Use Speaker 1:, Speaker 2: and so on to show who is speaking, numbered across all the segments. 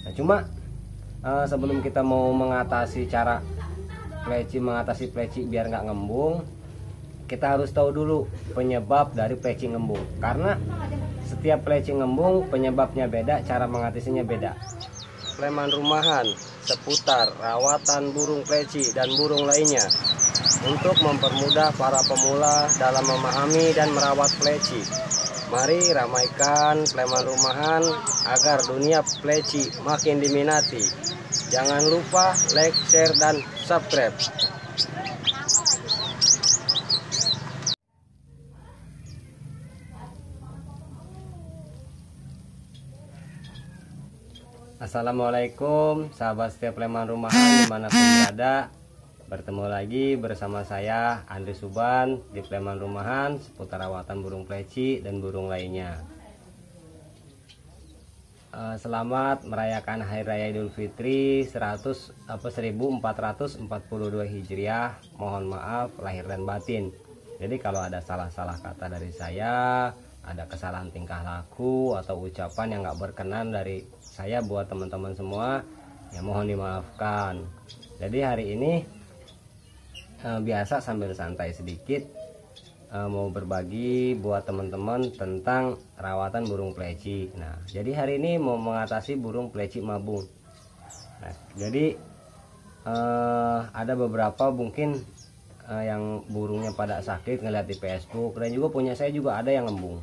Speaker 1: Nah, cuma sebelum kita mau mengatasi mengatasi pleci biar nggak ngembung, kita harus tahu dulu penyebab dari pleci ngembung. Karena setiap pleci ngembung penyebabnya beda, cara mengatasinya beda. Pleman rumahan seputar rawatan burung pleci dan burung lainnya untuk mempermudah para pemula dalam memahami dan merawat pleci. Mari ramaikan pleman rumahan agar dunia pleci makin diminati. Jangan lupa like, share, dan subscribe. Assalamualaikum sahabat setiap pleman rumahan dimanapun berada. Bertemu lagi bersama saya Andri Suban di pleman rumahan seputar rawatan burung pleci dan burung lainnya. Selamat merayakan Hari Raya Idul Fitri 1442 Hijriah. Mohon maaf lahir dan batin. Jadi kalau ada salah-salah kata dari saya, ada kesalahan tingkah laku atau ucapan yang nggak berkenan dari saya buat teman-teman semua, ya mohon dimaafkan. Jadi hari ini biasa sambil santai sedikit, mau berbagi buat teman-teman tentang rawatan burung pleci. Nah, jadi hari ini mau mengatasi burung pleci mabung. Nah, jadi ada beberapa mungkin yang burungnya pada sakit ngeliat di Facebook, dan juga punya saya juga ada yang ngembung.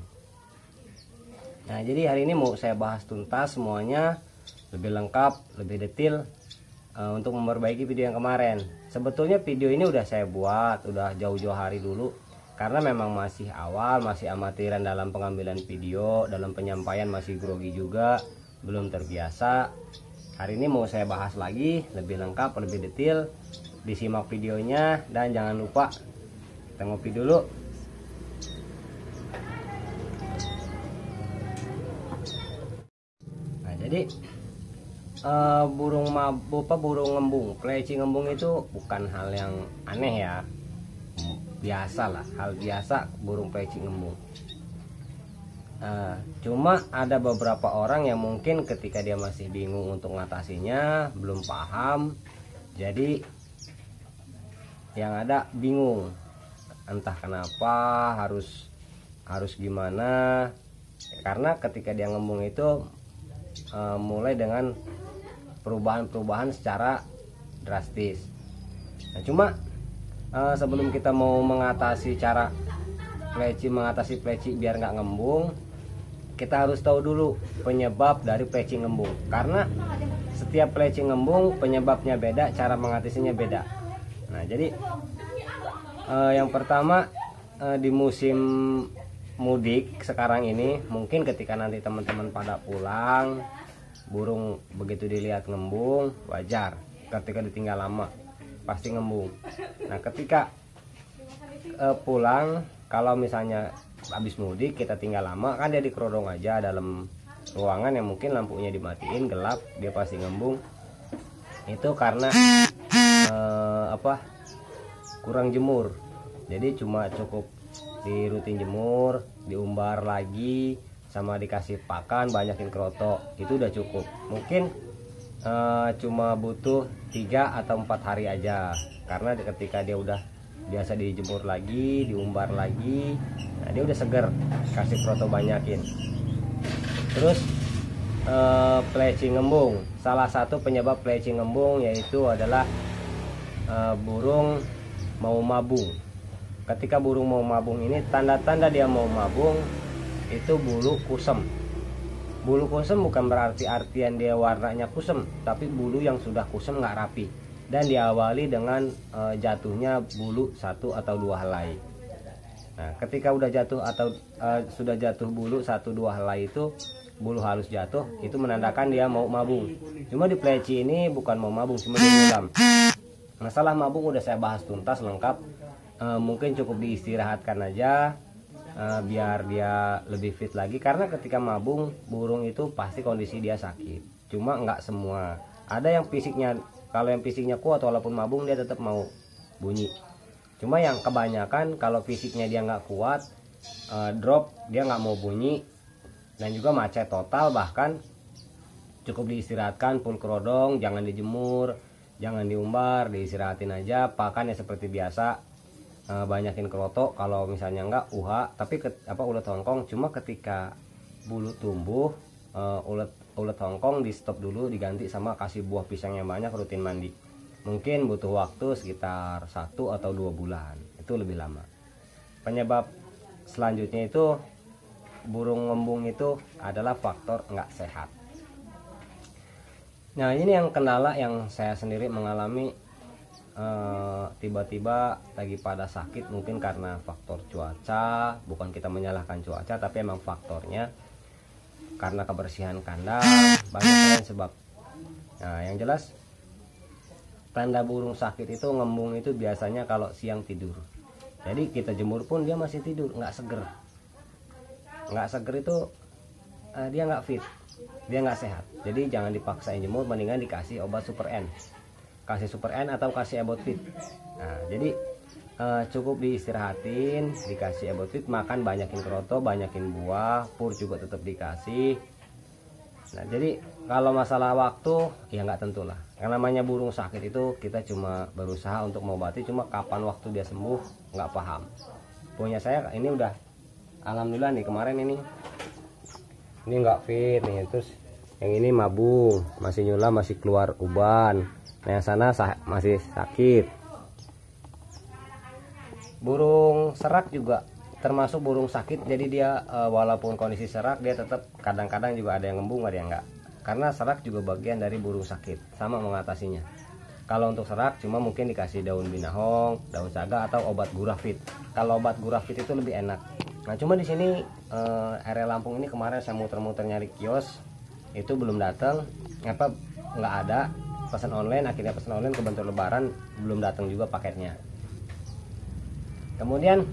Speaker 1: Nah, jadi hari ini mau saya bahas tuntas semuanya, lebih lengkap, lebih detail untuk memperbaiki video yang kemarin. Sebetulnya video ini udah saya buat, udah jauh-jauh hari dulu. Karena memang masih awal, masih amatiran dalam pengambilan video, dalam penyampaian masih grogi juga, belum terbiasa. Hari ini mau saya bahas lagi, lebih lengkap, lebih detail. Disimak videonya dan jangan lupa kita ngopi dulu. Nah, jadi burung ngembung, pleci ngembung itu bukan hal yang aneh ya. Biasa lah, hal biasa burung pleci ngembung. Cuma ada beberapa orang yang mungkin ketika dia masih bingung untuk mengatasinya, belum paham, jadi yang ada bingung, entah kenapa harus gimana. Karena ketika dia ngembung itu mulai dengan perubahan secara drastis. Nah, cuma sebelum kita mau mengatasi pleci biar nggak ngembung, kita harus tahu dulu penyebab dari pleci ngembung. Karena setiap pleci ngembung penyebabnya beda, cara mengatasinya beda. Nah, jadi yang pertama di musim mudik sekarang ini, mungkin ketika nanti teman-teman pada pulang, burung begitu dilihat ngembung, wajar. Ketika ditinggal lama pasti ngembung. Nah, ketika pulang, kalau misalnya habis mudik kita tinggal lama, kan dia dikerodong aja dalam ruangan yang mungkin lampunya dimatiin, gelap, dia pasti ngembung. Itu karena kurang jemur. Jadi cuma cukup dirutin jemur, diumbar lagi, sama dikasih pakan, banyakin kerotok, itu udah cukup. Mungkin cuma butuh 3 atau 4 hari aja, karena ketika dia udah biasa dijemur lagi, diumbar lagi, nah dia udah seger, kasih kerotok banyakin. Terus pleci ngembung, salah satu penyebab pleci ngembung yaitu adalah burung mau mabung. Ketika burung mau mabung ini, tanda-tanda dia mau mabung itu bulu kusem. Bulu kusem bukan berarti artian dia warnanya kusem, tapi bulu yang sudah kusem nggak rapi, dan diawali dengan jatuhnya bulu 1 atau 2 helai. Nah, ketika udah jatuh atau sudah jatuh bulu 1-2 helai itu, bulu halus jatuh, itu menandakan dia mau mabung. Cuma di pleci ini bukan mau mabung, cuma dinyulam. Masalah mabung udah saya bahas tuntas lengkap. Mungkin cukup diistirahatkan aja, biar dia lebih fit lagi. Karena ketika mabung, burung itu pasti kondisi dia sakit. Cuma nggak semua. Ada yang fisiknya, kalau yang fisiknya kuat walaupun mabung dia tetap mau bunyi. Cuma yang kebanyakan kalau fisiknya dia nggak kuat, drop, dia nggak mau bunyi, dan juga macet total, bahkan cukup diistirahatkan, full kerodong, jangan dijemur, jangan diumbar, diistirahatin aja. Pakan ya seperti biasa, banyakin kerotok. Kalau misalnya enggak tapi ulet Hongkong. Cuma ketika bulu tumbuh, ulet Hongkong di stop dulu, diganti sama kasih buah pisang yang banyak, rutin mandi. Mungkin butuh waktu sekitar 1 atau 2 bulan, itu lebih lama. Penyebab selanjutnya itu burung ngembung itu adalah faktor nggak sehat. Nah, ini yang kendala yang saya sendiri mengalami. Tiba-tiba lagi pada sakit, mungkin karena faktor cuaca. Bukan kita menyalahkan cuaca, tapi emang faktornya karena kebersihan kandang, banyak lain sebab. Nah, yang jelas tanda burung sakit itu ngembung itu biasanya kalau siang tidur. Jadi kita jemur pun dia masih tidur, nggak seger. Nggak seger itu dia nggak fit, dia nggak sehat. Jadi jangan dipaksain jemur, mendingan dikasih obat Super N, kasih Super N atau kasih Ebot Fit. Nah, jadi cukup diistirahatin, dikasih Ebot Fit, makan banyakin keroto, banyakin buah, pur juga tetap dikasih. Nah, jadi kalau masalah waktu ya nggak tentulah. Yang namanya burung sakit itu kita cuma berusaha untuk mengobati, cuma kapan waktu dia sembuh nggak paham. Punya saya ini udah alhamdulillah nih, kemarin ini nggak fit nih, terus yang ini mabung, masih nyula, masih keluar uban. Nah, yang sana masih sakit. Burung serak juga termasuk burung sakit, jadi dia walaupun kondisi serak, dia tetap kadang-kadang juga ada yang ngembung, ada yang enggak. Karena serak juga bagian dari burung sakit, sama mengatasinya. Kalau untuk serak cuma mungkin dikasih daun binahong, daun saga, atau obat gurafit. Kalau obat gurafit itu lebih enak. Nah, cuma di sini area Lampung ini kemarin saya muter-muter nyari kios, itu belum datang, nggak ada. Pesan online, akhirnya pesan online kebentur lebaran, belum datang juga paketnya. Kemudian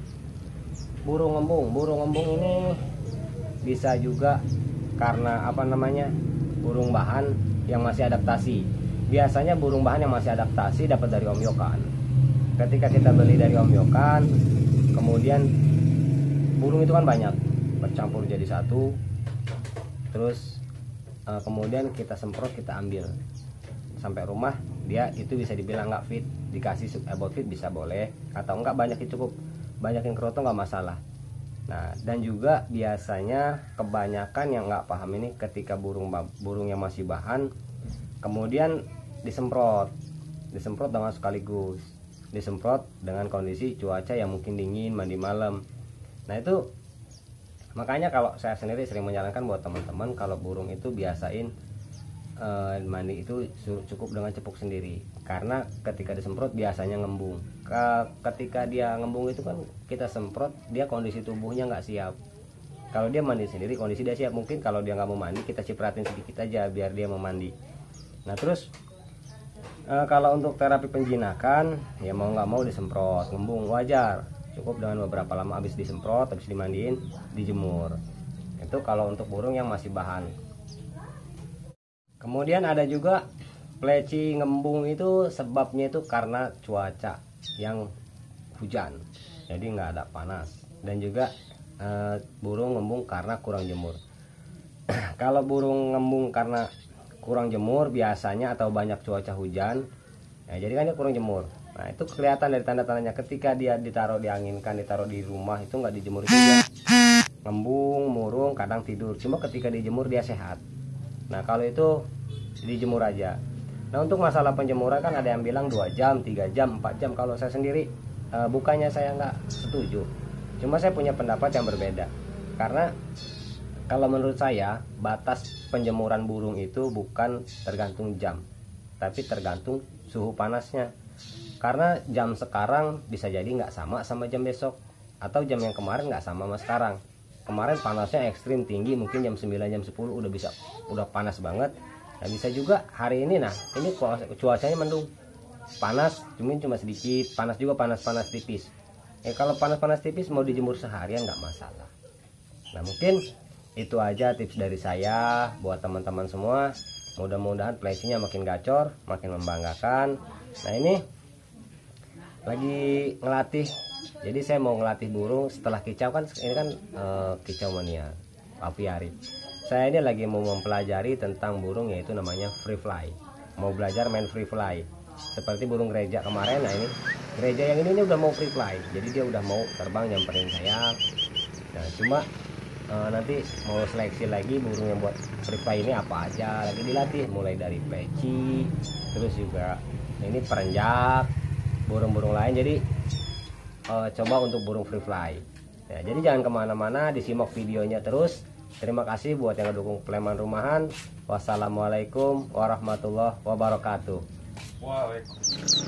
Speaker 1: burung ngembung ini bisa juga karena burung bahan yang masih adaptasi. Biasanya burung bahan yang masih adaptasi dapat dari Om Yokan. Ketika kita beli dari Om Yokan, kemudian burung itu kan banyak bercampur jadi satu, terus kemudian kita semprot, kita ambil sampai rumah, dia itu bisa dibilang nggak fit, dikasih Ebot Fit bisa boleh, atau enggak banyakin keroto nggak masalah. Nah, dan juga biasanya kebanyakan yang nggak paham ini, ketika burung yang masih bahan kemudian disemprot dengan sekaligus, disemprot dengan kondisi cuaca yang mungkin dingin, mandi malam. Nah, itu makanya kalau saya sendiri sering menyarankan buat teman-teman, kalau burung itu biasain mandi itu cukup dengan cepuk sendiri, karena ketika disemprot biasanya ngembung. Ketika dia ngembung itu kan kita semprot, dia kondisi tubuhnya nggak siap. Kalau dia mandi sendiri kondisi dia siap. Mungkin kalau dia nggak mau mandi, kita cipratin sedikit aja biar dia mau mandi. Nah, terus kalau untuk terapi penjinakan ya mau nggak mau disemprot, ngembung wajar, cukup dengan beberapa lama habis disemprot, habis dimandiin, dijemur. Itu kalau untuk burung yang masih bahan. Kemudian ada juga pleci ngembung, itu sebabnya itu karena cuaca yang hujan, jadi nggak ada panas, dan juga burung ngembung karena kurang jemur. Kalau burung ngembung karena kurang jemur biasanya, atau banyak cuaca hujan, ya jadi kan dia kurang jemur. Nah, itu kelihatan dari tanda-tandanya. Ketika dia ditaruh dianginkan, ditaruh di rumah, itu nggak dijemur, itu dia ngembung, murung, kadang tidur. Cuma ketika dijemur dia sehat. Nah, kalau itu dijemur aja. Nah, untuk masalah penjemuran kan ada yang bilang 2 jam, 3 jam, 4 jam. Kalau saya sendiri bukannya saya nggak setuju, cuma saya punya pendapat yang berbeda. Karena kalau menurut saya batas penjemuran burung itu bukan tergantung jam, tapi tergantung suhu panasnya. Karena jam sekarang bisa jadi nggak sama jam besok, atau jam yang kemarin nggak sama sekarang. Kemarin panasnya ekstrim tinggi, mungkin jam 9, jam 10 udah panas banget. Nah, bisa juga hari ini, nah ini cuacanya mendung, panas cuma sedikit, panas juga panas tipis. Kalau panas tipis mau dijemur seharian nggak masalah. Nah, mungkin itu aja tips dari saya buat teman-teman semua. Mudah-mudahan plesinya makin gacor, makin membanggakan. Nah, ini lagi ngelatih. Jadi saya mau ngelatih burung setelah kicau kan, ini kan kicau mania apiari. saya ini lagi mau mempelajari tentang burung, yaitu namanya free fly. Mau belajar main free fly seperti burung gereja kemarin. Nah ini gereja yang ini udah mau free fly, jadi dia udah mau terbang nyamperin saya. Nah cuma nanti mau seleksi lagi burung yang buat free fly ini apa aja, lagi dilatih mulai dari peci, terus juga ini perenjak, burung-burung lain. Jadi coba untuk burung free fly. Nah, jadi jangan kemana-mana, disimak videonya terus. Terima kasih buat yang mendukung Sleman Rumahan. Wassalamualaikum warahmatullahi wabarakatuh. Waalaikumsalam.